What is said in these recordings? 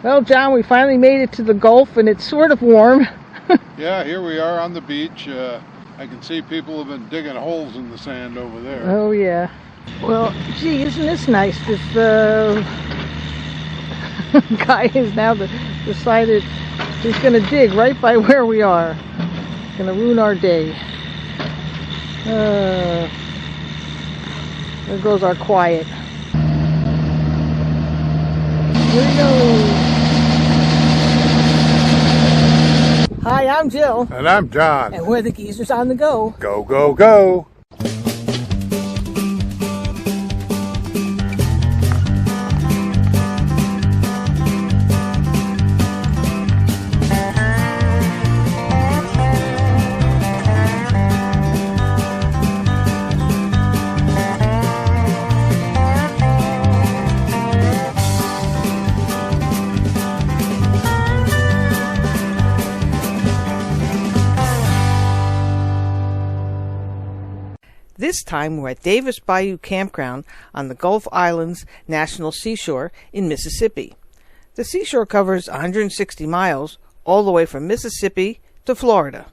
Well, John, we finally made it to the Gulf, and it's sort of warm. Yeah, here we are on the beach. I can see people have been digging holes in the sand over there. Oh, yeah. Well, gee, isn't this nice? This guy has now decided he's going to dig right by where we are. Going to ruin our day. There goes our quiet. Here we go. Hi, I'm Jill. And I'm John. And we're the Geezers on the Go. Go, go, go! This time we're at Davis Bayou Campground on the Gulf Islands National Seashore in Mississippi. The seashore covers 160 miles all the way from Mississippi to Florida.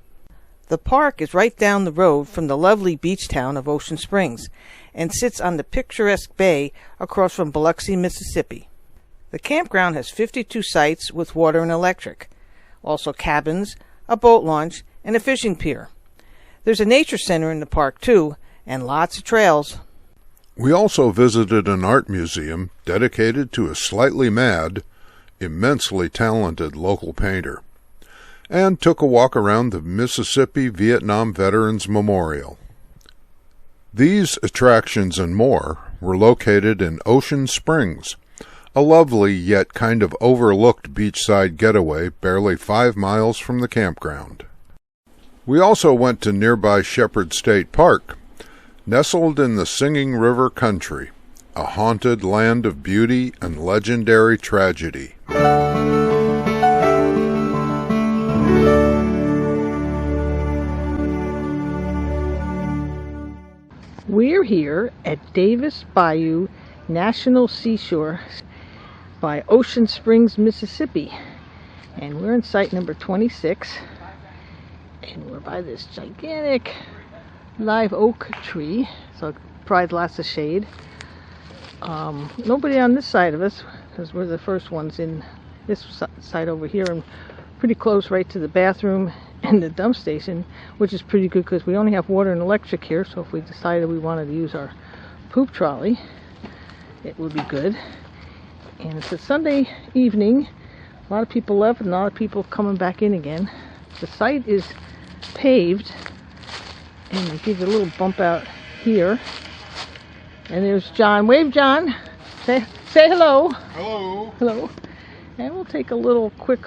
The park is right down the road from the lovely beach town of Ocean Springs and sits on the picturesque bay across from Biloxi, Mississippi. The campground has 52 sites with water and electric, also cabins, a boat launch, and a fishing pier. There's a nature center in the park too, and lots of trails. We also visited an art museum dedicated to a slightly mad, immensely talented local painter, and took a walk around the Mississippi Vietnam Veterans Memorial. These attractions and more were located in Ocean Springs, a lovely yet kind of overlooked beachside getaway barely 5 miles from the campground. We also went to nearby Shepherd State Park, nestled in the Singing River country, a haunted land of beauty and legendary tragedy. We're here at Davis Bayou National Seashore by Ocean Springs, Mississippi. And we're in site number 26. And we're by this gigantic live oak tree, so it provides lots of shade. Nobody on this side of us, because we're the first ones in this side over here, and pretty close right to the bathroom and the dump station, which is pretty good because we only have water and electric here, so if we decided we wanted to use our poop trolley, it would be good. And it's a Sunday evening. A lot of people left and a lot of people coming back in again. The site is paved, and they give you a little bump out here. And there's John. Wave, John. Say hello. Hello. Hello. And we'll take a little quick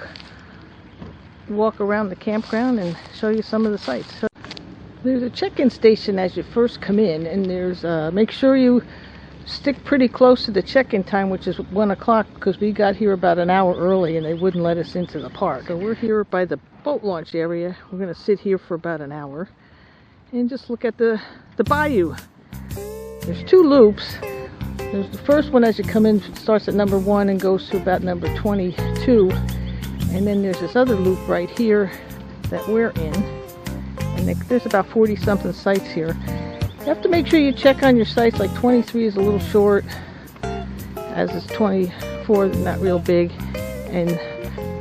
walk around the campground and show you some of the sites. So there's a check-in station as you first come in, and there's make sure you stick pretty close to the check-in time, which is 1 o'clock, because we got here about an hour early and they wouldn't let us into the park. So we're here by the boat launch area. We're going to sit here for about an hour and just look at the bayou. There's 2 loops. There's the first one as you come in, starts at number 1 and goes to about number 22. And then there's this other loop right here that we're in. And there's about 40 something sites here. You have to make sure you check on your sites. Like 23 is a little short, as is 24, not real big. And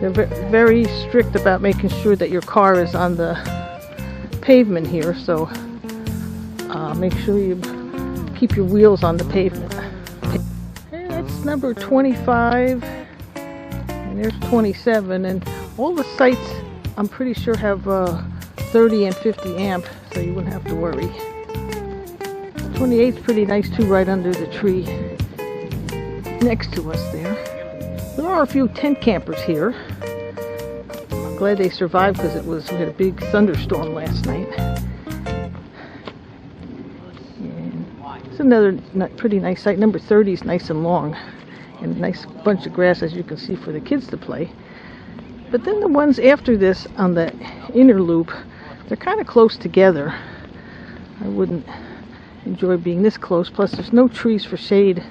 they're very strict about making sure that your car is on the pavement here, so make sure you keep your wheels on the pavement. And that's number 25, and there's 27, and all the sites I'm pretty sure have 30 and 50 amp, so you wouldn't have to worry. 28's pretty nice too, right under the tree next to us there. There are a few tent campers here. I'm glad they survived because we had a big thunderstorm last night. And it's another pretty nice site. Number 30 is nice and long, and a nice bunch of grass, as you can see, for the kids to play. But then the ones after this on the inner loop, they're kind of close together. I wouldn't enjoy being this close. Plus, there's no trees for shade.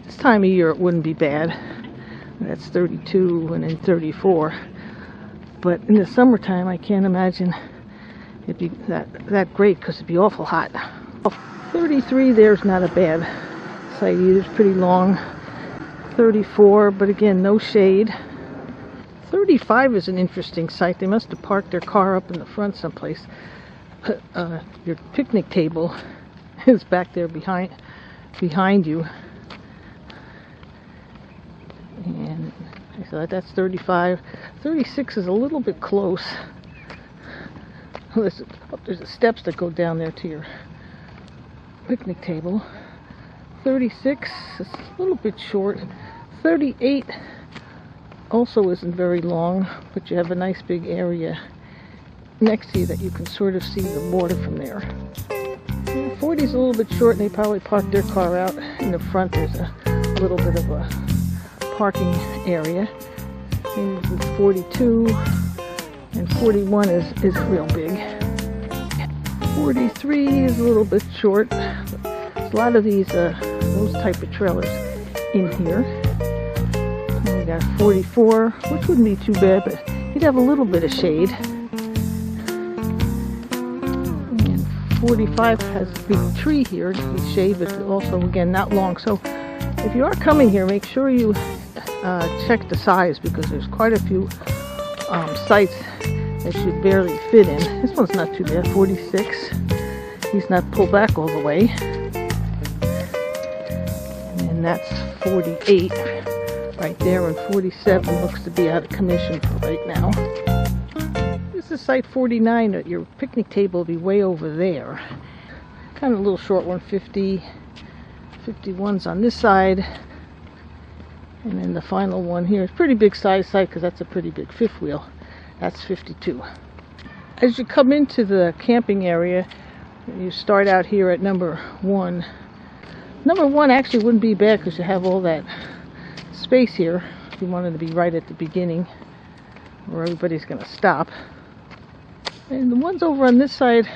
This time of year, it wouldn't be bad. That's 32 and then 34. But in the summertime, I can't imagine it'd be that great because it'd be awful hot. 33 there's not a bad site either. It's pretty long. 34, but again, no shade. 35 is an interesting site. They must have parked their car up in the front someplace. Your picnic table is back there behind you. And so that's 35. 36 is a little bit close. There's the steps that go down there to your picnic table. 36 is a little bit short. 38 also isn't very long, but you have a nice big area next to you that you can sort of see the water from there. 40 is a little bit short, and they probably parked their car out in the front. There's a little bit of a parking area. And 42 and 41 is real big. 43 is a little bit short. There's a lot of these those type of trailers in here. And we got 44, which wouldn't be too bad, but you'd have a little bit of shade. And 45 has a big tree here to be shade, but also again not long. So if you are coming here, make sure you check the size, because there's quite a few sites that should barely fit in. This one's not too bad. 46. He's not pulled back all the way. And that's 48 right there, and 47 looks to be out of commission for right now. This is site 49. Your picnic table will be way over there. Kind of a little short one. 50, 51's on this side. And then the final one here is pretty big size site, because that's a pretty big fifth wheel. That's 52. As you come into the camping area, you start out here at number 1. Number 1 actually wouldn't be bad, because you have all that space here if you wanted to be right at the beginning where everybody's going to stop. And the ones over on this side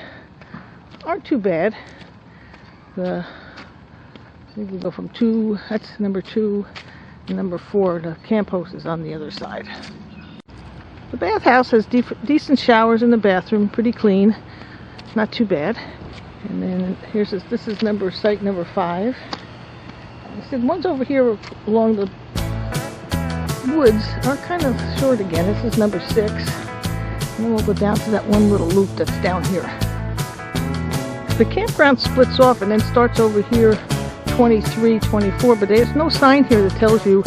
aren't too bad. I think we go from 2, that's number 2. Number 4, the camp house is on the other side. The bathhouse has decent showers in the bathroom, pretty clean, not too bad. And then here's this is site number 5. I said ones over here along the woods are kind of short again. This is number 6. And then we'll go down to that one little loop that's down here. The campground splits off and then starts over here 23, 24, but there's no sign here that tells you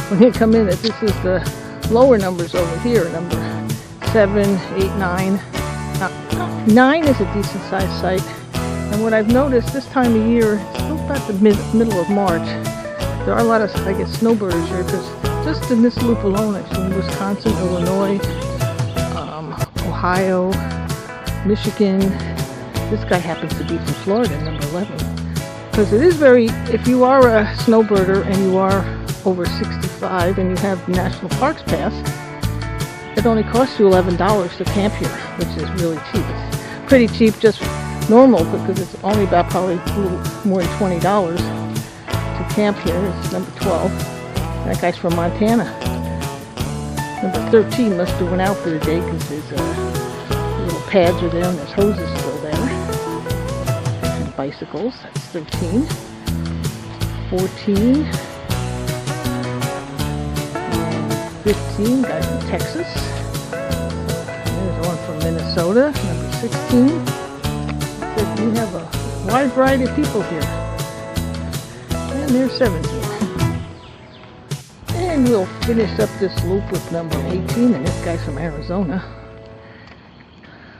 when you come in that this is the lower numbers over here, number 7, 8, 9. 9 is a decent sized site, and what I've noticed this time of year, it's still about the middle of March, there are a lot of, I guess, snowbirders here, because just in this loop alone I've seen Wisconsin, Illinois, Ohio, Michigan. This guy happens to be from Florida, number 11. Because it is very, if you are a snowbirder and you are over 65 and you have the National Parks Pass, it only costs you $11 to camp here, which is really cheap. It's pretty cheap, just normal, because it's only about probably a little more than $20 to camp here. It's number 12. That guy's from Montana. Number 13 must have went out for the day, because his little pads are there and his hose is still there. And bicycles, that's 13. 14. And 15, guys from Texas. There's one from Minnesota, number 16. So we have a wide variety of people here. And there's 17. And we'll finish up this loop with number 18, and this guy's from Arizona.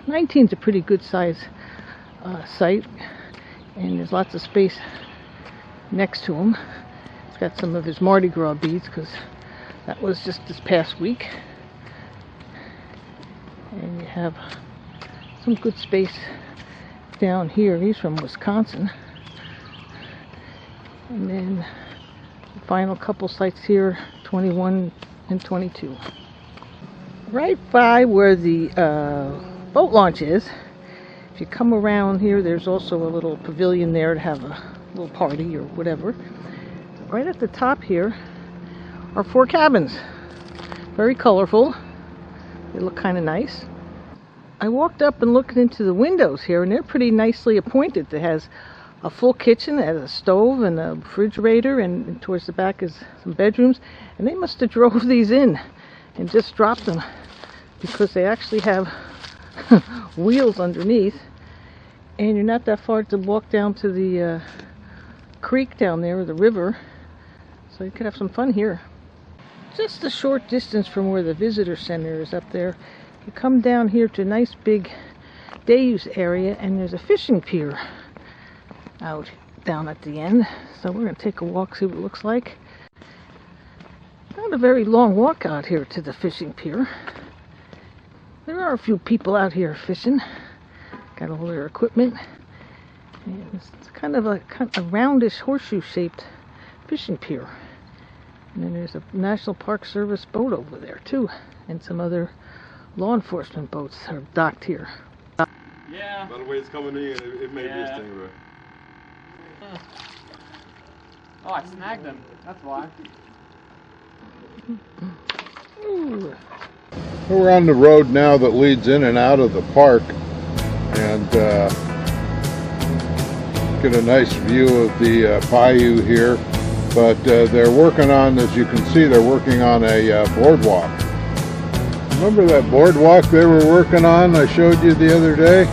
19's a pretty good size site, and there's lots of space next to him. He's got some of his Mardi Gras beads, because that was just this past week. And you have some good space down here. He's from Wisconsin. And then the final couple sites here, 21 and 22. Right by where the boat launch is, if you come around here, there's also a little pavilion there to have a little party or whatever. Right at the top here our 4 cabins. Very colorful. They look kind of nice. I walked up and looked into the windows here, and they're pretty nicely appointed. It has a full kitchen, it has a stove and a refrigerator, and towards the back is some bedrooms. And they must have drove these in and just dropped them, because they actually have wheels underneath, and you're not that far to walk down to the creek down there, or the river, so you could have some fun here. Just a short distance from where the visitor center is up there, you come down here to a nice big bayous area, and there's a fishing pier out down at the end. So we're going to take a walk, see what it looks like. Not a very long walk out here to the fishing pier. There are a few people out here fishing. Got all their equipment. And it's kind of a roundish horseshoe shaped fishing pier. And then there's a National Park Service boat over there too, and some other law enforcement boats are docked here. Yeah. By the way it's coming in, it may be a stingray. Oh, I snagged them. That's why. Ooh. We're on the road now that leads in and out of the park, and get a nice view of the bayou here. But they're working on, as you can see, they're working on a boardwalk. Remember that boardwalk they were working on I showed you the other day?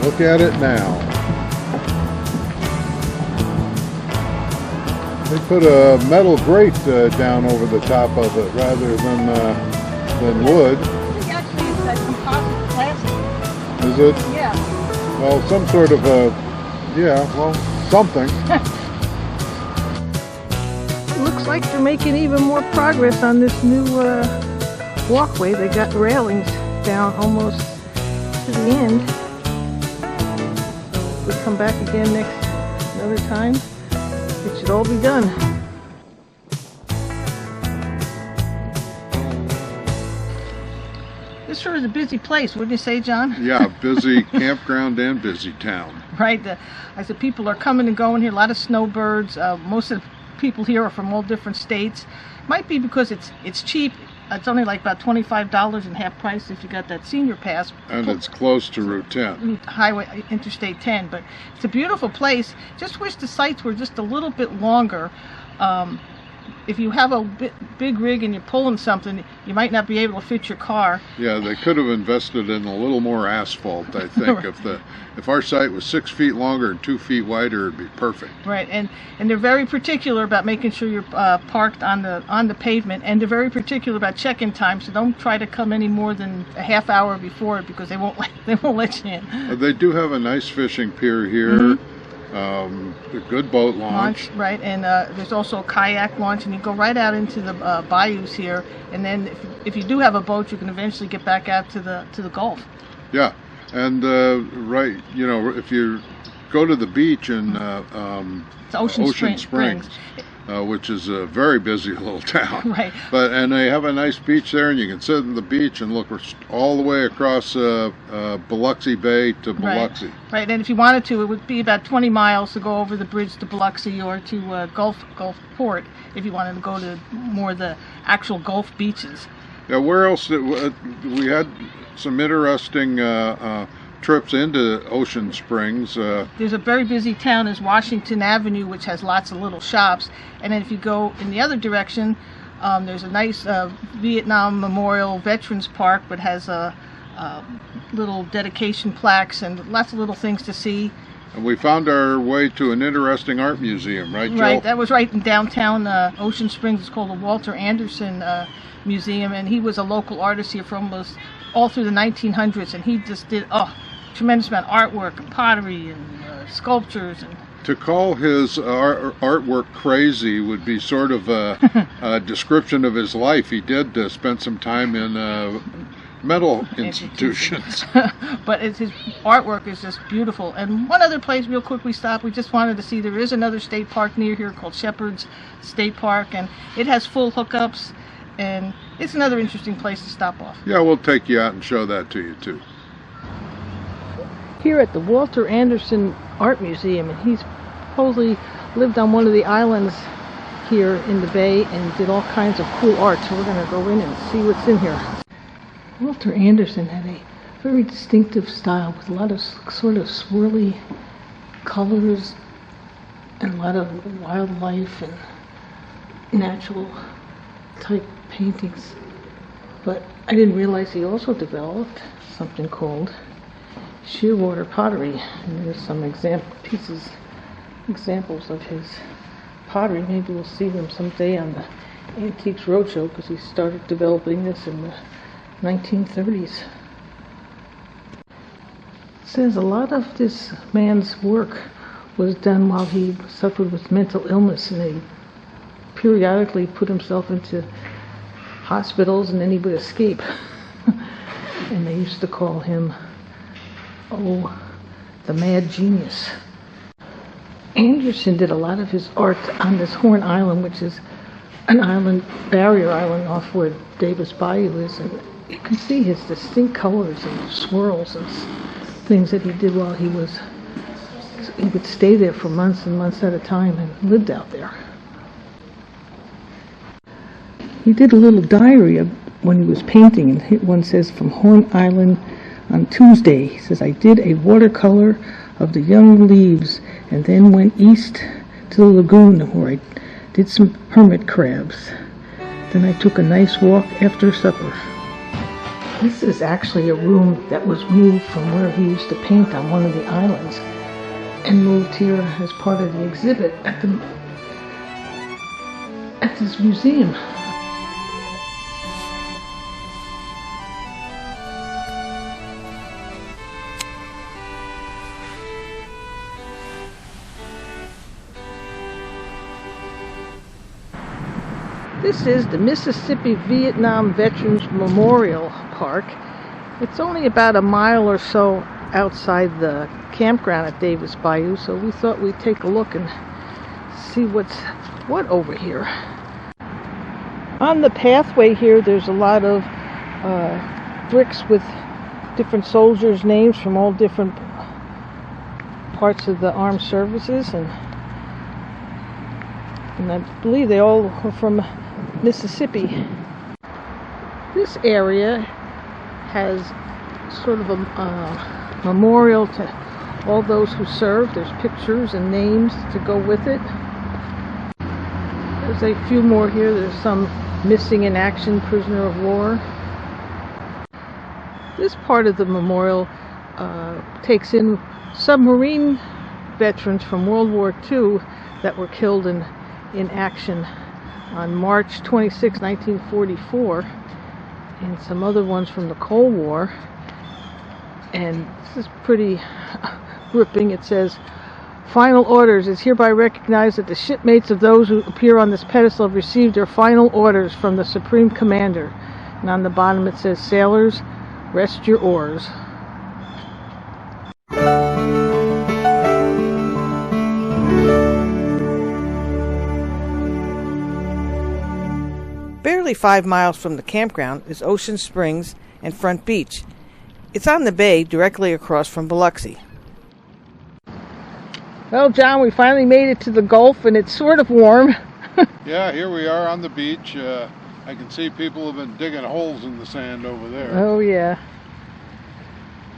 Look at it now. They put a metal grate down over the top of it rather than wood. I think actually it's that composite plastic. Is it? Yeah. Well, some sort of a, something. Looks like they're making even more progress on this new walkway. They got railings down almost to the end. We come back again another time. It should all be done. This sure is a busy place, wouldn't you say, John? Yeah, busy campground and busy town. Right. I said people are coming and going here. A lot of snowbirds. Most of the people here are from all different states. Might be because it's cheap. It's only like about $25 in half price if you got that senior pass. And it's close to Route 10. Highway Interstate 10, but it's a beautiful place. Just wish the sites were just a little bit longer. If you have a big rig and you're pulling something, you might not be able to fit your car. Yeah, they could have invested in a little more asphalt, I think. If our site was 6 feet longer and 2 feet wider, it'd be perfect. Right, and they're very particular about making sure you're parked on the pavement, and they're very particular about check-in time. So don't try to come any more than a half hour before, because they won't let you in. They do have a nice fishing pier here. Mm-hmm. A good boat launch. Right, and there's also a kayak launch, and you go right out into the bayous here. And then if you do have a boat, you can eventually get back out to the Gulf. Yeah, and right, if you go to the beach in It's Ocean Springs. Which is a very busy little town. Right. And they have a nice beach there, and you can sit on the beach and look all the way across Biloxi Bay to Biloxi. Right, and if you wanted to, it would be about 20 miles to go over the bridge to Biloxi or to Gulfport if you wanted to go to more of the actual Gulf beaches. Yeah, where else we had some interesting trips into Ocean Springs. There's a very busy town is Washington Avenue, which has lots of little shops. And then if you go in the other direction, there's a nice Vietnam Memorial Veterans Park, but has little dedication plaques and lots of little things to see. And we found our way to an interesting art museum, right, Jill? Right, that was right in downtown Ocean Springs. It's called the Walter Anderson Museum, and he was a local artist here for almost all through the 1900s, and he just did tremendous amount of artwork and pottery and sculptures. And to call his artwork crazy would be sort of a description of his life. He did spend some time in mental institutions. But his artwork is just beautiful. And one other place real quick we stopped, we just wanted to see, there is another state park near here called Shepherd's State Park, and it has full hookups, and it's another interesting place to stop off. Yeah, we'll take you out and show that to you too. Here at the Walter Anderson Art Museum, and he's supposedly lived on one of the islands here in the bay and did all kinds of cool art. So we're going to go in and see what's in here. Walter Anderson had a very distinctive style with a lot of sort of swirly colors and a lot of wildlife and natural type paintings. But I didn't realize he also developed something called shearwater pottery. And there's some examples of his pottery. Maybe we'll see them someday on the Antiques Roadshow, because he started developing this in the 1930s. It says a lot of this man's work was done while he suffered with mental illness, and he periodically put himself into hospitals and then he would escape. And they used to call him, the mad genius. Anderson did a lot of his art on this Horn Island, which is an island, barrier island off where Davis Bayou is, and you can see his distinct colors and swirls and things that he did while he would stay there for months and months at a time and lived out there. He did a little diary of when he was painting, and one says, from Horn Island on Tuesday, he says, I did a watercolor of the young leaves and then went east to the lagoon where I did some hermit crabs. Then I took a nice walk after supper. This is actually a room that was moved from where he used to paint on one of the islands and moved here as part of the exhibit at this museum. This is the Mississippi Vietnam Veterans Memorial Park. It's only about a mile or so outside the campground at Davis Bayou, so we thought we'd take a look and see what's what over here. On the pathway here, there's a lot of bricks with different soldiers' names from all different parts of the armed services, and I believe they all are from Mississippi. This area has sort of a memorial to all those who served. There's pictures and names to go with it. There's a few more here. There's some missing in action prisoner of war. This part of the memorial takes in submarine veterans from World War II that were killed in action on March 26, 1944, and some other ones from the Cold War. And this is pretty gripping. It says, final orders. It's hereby recognized that the shipmates of those who appear on this pedestal have received their final orders from the Supreme Commander. And on the bottom it says, sailors, rest your oars. Barely 5 miles from the campground is Ocean Springs and Front Beach. It's on the bay directly across from Biloxi. Well, John, we finally made it to the Gulf, and it's sort of warm. Yeah, here we are on the beach. I can see people have been digging holes in the sand over there. Oh, yeah.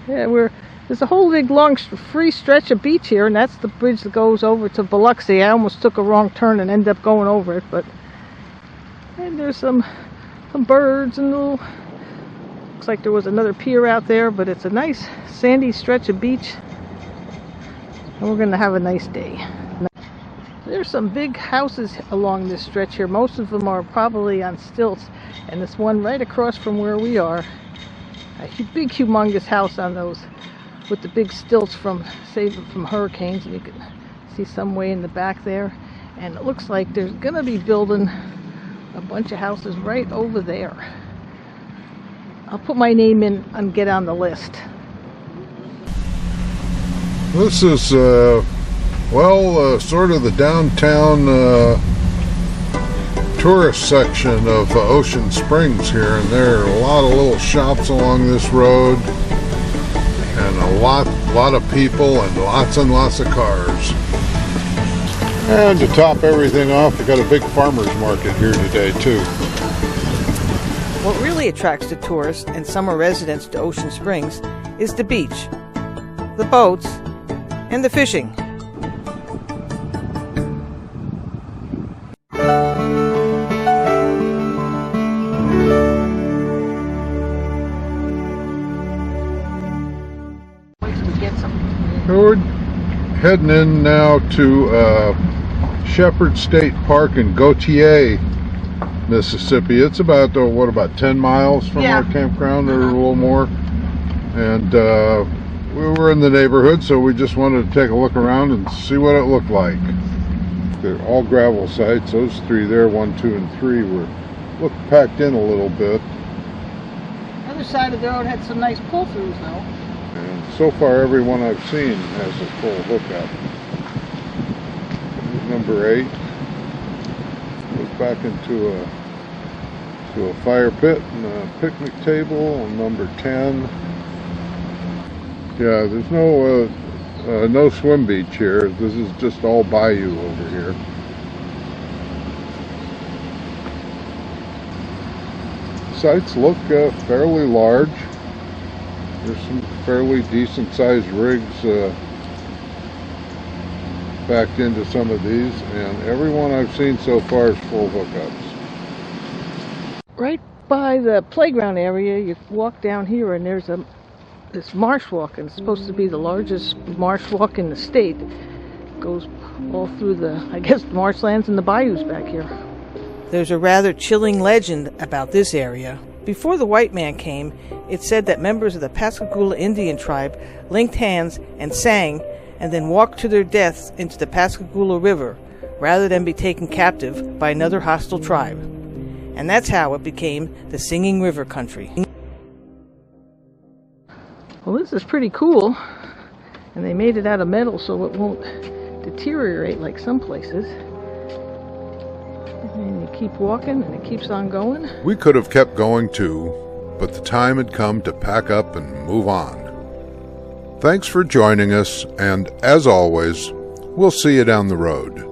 Yeah, there's a whole big, long, free stretch of beach here, and that's the bridge that goes over to Biloxi. I almost took a wrong turn and ended up going over it, and there's some birds and looks like there was another pier out there, but it's a nice sandy stretch of beach, and we're going to have a nice day. There's some big houses along this stretch here. Most of them are probably on stilts, and this one right across from where we are, a big humongous house on those with the big stilts from hurricanes, and you can see some way in the back there, and it looks like there's going to be building a bunch of houses right over there. I'll put my name in and get on the list. This is, sort of the downtown tourist section of Ocean Springs here, and there are a lot of little shops along this road, and a lot of people, and lots of cars. And to top everything off, we got a big farmer's market here today too. What really attracts the tourists and summer residents to Ocean Springs is the beach, the boats, and the fishing. We're heading in now to Shepherd State Park in Gautier, Mississippi. It's about, about 10 miles from our campground, or a little more. And we were in the neighborhood, so we just wanted to take a look around and see what it looked like. They're all gravel sites. Those three there, 1, 2, and 3, looked packed in a little bit. The other side of the road had some nice pull-throughs though. And so far, every one I've seen has a full hookup. Number 8 goes back into a fire pit and a picnic table. And number 10, yeah, there's no swim beach here. This is just all bayou over here. Sites look fairly large. There's some fairly decent sized rigs backed into some of these, and every one I've seen so far is full hookups. Right by the playground area, you walk down here and there's this marsh walk, and it's supposed to be the largest marsh walk in the state. It goes all through the, I guess, marshlands and the bayous back here. There's a rather chilling legend about this area. Before the white man came, it said that members of the Pascagoula Indian tribe linked hands and sang, and then walked to their deaths into the Pascagoula River, rather than be taken captive by another hostile tribe. And that's how it became the Singing River Country. Well, this is pretty cool, and they made it out of metal so it won't deteriorate like some places. And you keep walking and it keeps on going. We could have kept going too, but the time had come to pack up and move on. Thanks for joining us, and as always, we'll see you down the road.